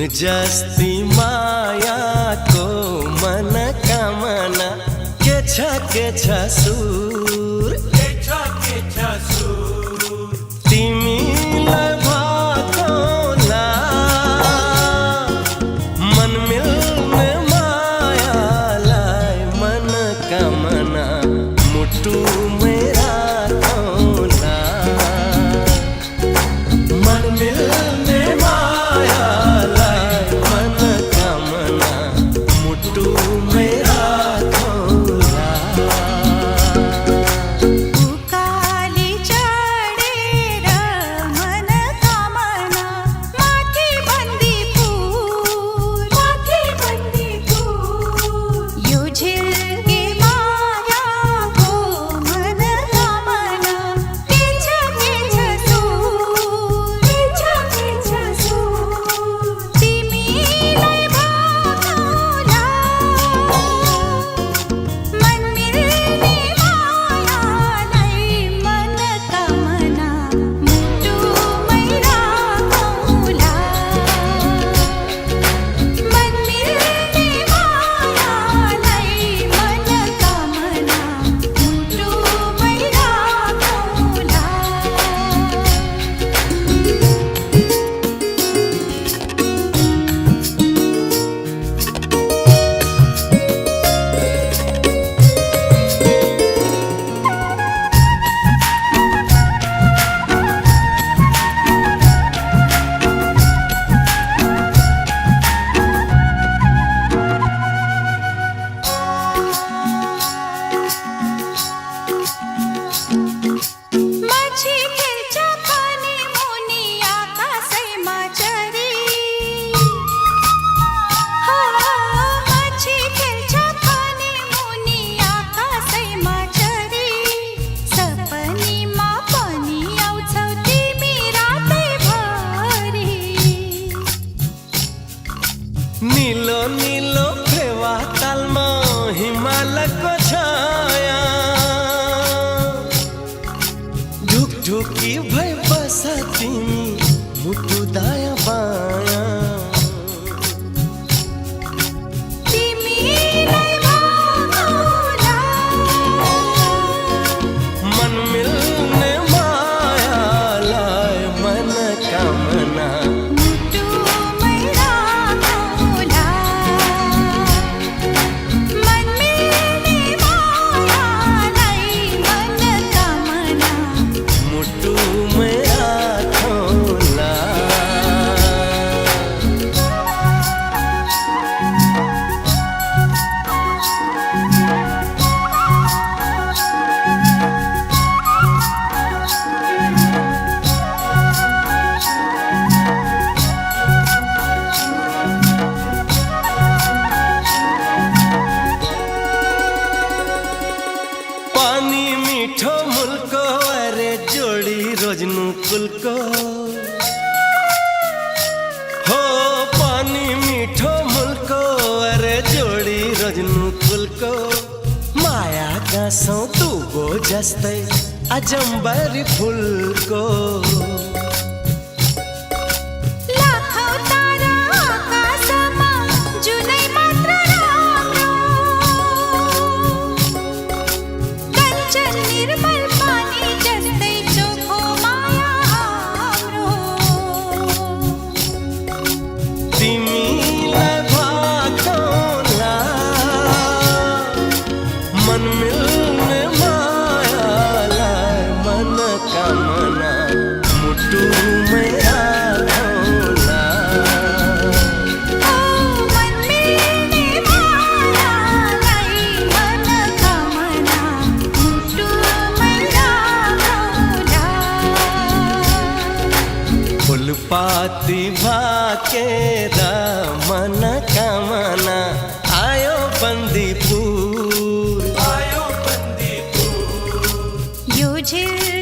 जस्ती माया को मन कामना के छ सुर तिमीलाई भाकोला मन मिल्ने मायालाई मन कामना मुटुमै राखौला मन मिल्ने मायालाई मन कामना मुटुमै राखौला उकाली चढेर मन कामना माथि बन्दी फूल यो झिल्के मायाको मन कामना के छ सुर तिमीलाई भाकोला मन मिल्ने मायालाई मन कामना मुटुमै राखौला मन मिल्ने मायालाई मन कामना मुटुमै राखौला माझी खेल्छ पानी मुनि आकाशैमा चढी माझी खेल्छ पानी मुनि आकाशैमा चढी सपनीमा पनि आउँछौ तिमी रातैभरि नीलो नीलो फेवा तालमा हिमालको छाया ढुकढुकी भई बस तिमी मुटु दायाँ बायाँ तिमीलाई भाकोला मन मिल्ने मायालाई मन कामना मुटुमै राखौला मन मिल्ने मायालाई मन कामना मुटुमै राखौला पानी मिठो मुल्को अरे जोडी रोज्नु कुलको हो पानी मिठो मुल्को अरे जोडी रोज्नु कुलको माया गाँसौ तुगो जस्तै अजम्बरी फुलको लाखौँ तारा आकाशमा जुनै मात्र राम्रो कञ्चन निर्मल पानी जस्तै चोखो माया हाम्रो तिमीलाई भाकोला मन मिल्ने मायालाई मन कामना मुटुमै राखौला मन मिल्ने मायालाई मन कामना मुटुमै राखौला फुलपाती भाकेर मन कामना आयो बन्दीपुर यो झिल